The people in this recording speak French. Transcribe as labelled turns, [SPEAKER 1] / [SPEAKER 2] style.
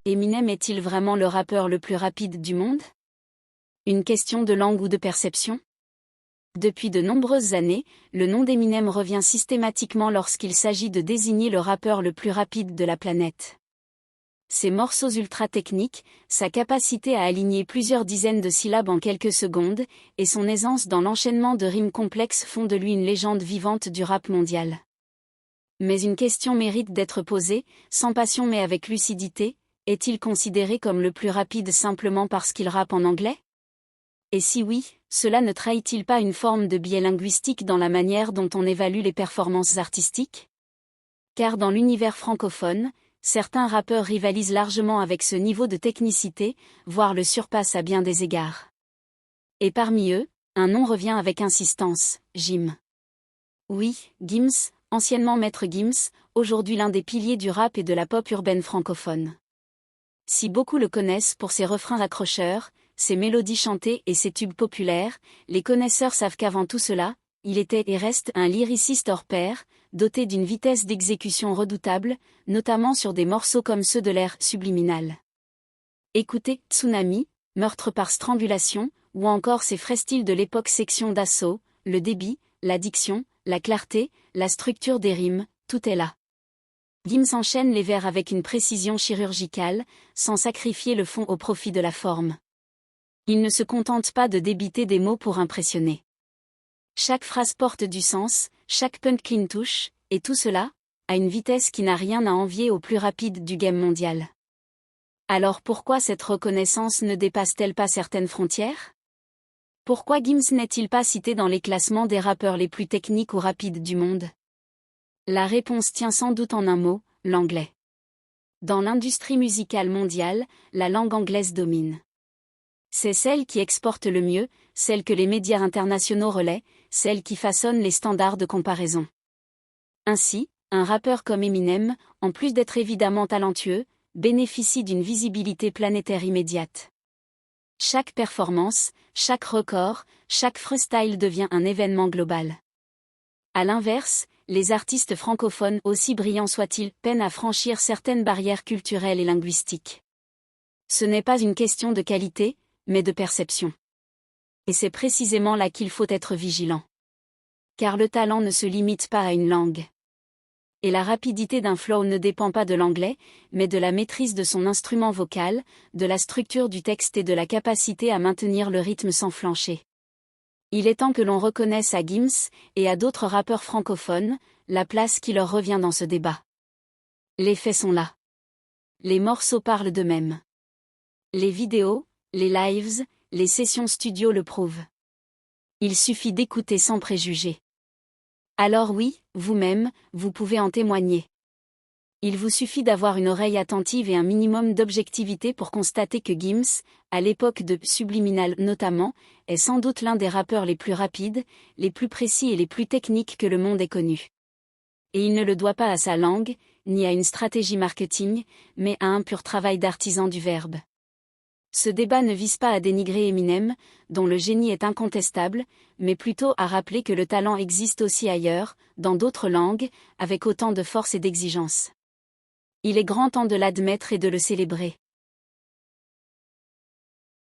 [SPEAKER 1] Eminem est-il vraiment le rappeur le plus rapide du monde? Une question de langue ou de perception? Depuis de nombreuses années, le nom d'Eminem revient systématiquement lorsqu'il s'agit de désigner le rappeur le plus rapide de la planète. Ses morceaux ultra-techniques, sa capacité à aligner plusieurs dizaines de syllabes en quelques secondes, et son aisance dans l'enchaînement de rimes complexes font de lui une légende vivante du rap mondial. Mais une question mérite d'être posée, sans passion mais avec lucidité: est-il considéré comme le plus rapide simplement parce qu'il rappe en anglais? Et si oui, cela ne trahit-il pas une forme de biais linguistique dans la manière dont on évalue les performances artistiques? Car dans l'univers francophone, certains rappeurs rivalisent largement avec ce niveau de technicité, voire le surpassent à bien des égards. Et parmi eux, un nom revient avec insistance: Gims. Oui, Gims, anciennement Maître Gims, aujourd'hui l'un des piliers du rap et de la pop urbaine francophone. Si beaucoup le connaissent pour ses refrains accrocheurs, ses mélodies chantées et ses tubes populaires, les connaisseurs savent qu'avant tout cela, il était et reste un lyriciste hors pair, doté d'une vitesse d'exécution redoutable, notamment sur des morceaux comme ceux de l'ère subliminale. Écoutez Tsunami, Meurtre par strangulation, ou encore ses frais styles de l'époque Section d'assaut, le débit, la diction, la clarté, la structure des rimes, tout est là. Gims enchaîne les vers avec une précision chirurgicale, sans sacrifier le fond au profit de la forme. Il ne se contente pas de débiter des mots pour impressionner. Chaque phrase porte du sens, chaque punchline touche, et tout cela, à une vitesse qui n'a rien à envier au plus rapide du game mondial. Alors pourquoi cette reconnaissance ne dépasse-t-elle pas certaines frontières? Pourquoi Gims n'est-il pas cité dans les classements des rappeurs les plus techniques ou rapides du monde? La réponse tient sans doute en un mot: l'anglais. Dans l'industrie musicale mondiale, la langue anglaise domine. C'est celle qui exporte le mieux, celle que les médias internationaux relaient, celle qui façonne les standards de comparaison. Ainsi, un rappeur comme Eminem, en plus d'être évidemment talentueux, bénéficie d'une visibilité planétaire immédiate. Chaque performance, chaque record, chaque freestyle devient un événement global. À l'inverse, les artistes francophones, aussi brillants soient-ils, peinent à franchir certaines barrières culturelles et linguistiques. Ce n'est pas une question de qualité, mais de perception. Et c'est précisément là qu'il faut être vigilant. Car le talent ne se limite pas à une langue. Et la rapidité d'un flow ne dépend pas de l'anglais, mais de la maîtrise de son instrument vocal, de la structure du texte et de la capacité à maintenir le rythme sans flancher. Il est temps que l'on reconnaisse à Gims, et à d'autres rappeurs francophones, la place qui leur revient dans ce débat. Les faits sont là. Les morceaux parlent d'eux-mêmes. Les vidéos, les lives, les sessions studio le prouvent. Il suffit d'écouter sans préjugés. Alors oui, vous-même, vous pouvez en témoigner. Il vous suffit d'avoir une oreille attentive et un minimum d'objectivité pour constater que Gims, à l'époque de Subliminal notamment, est sans doute l'un des rappeurs les plus rapides, les plus précis et les plus techniques que le monde ait connu. Et il ne le doit pas à sa langue, ni à une stratégie marketing, mais à un pur travail d'artisan du verbe. Ce débat ne vise pas à dénigrer Eminem, dont le génie est incontestable, mais plutôt à rappeler que le talent existe aussi ailleurs, dans d'autres langues, avec autant de force et d'exigence. Il est grand temps de l'admettre et de le célébrer.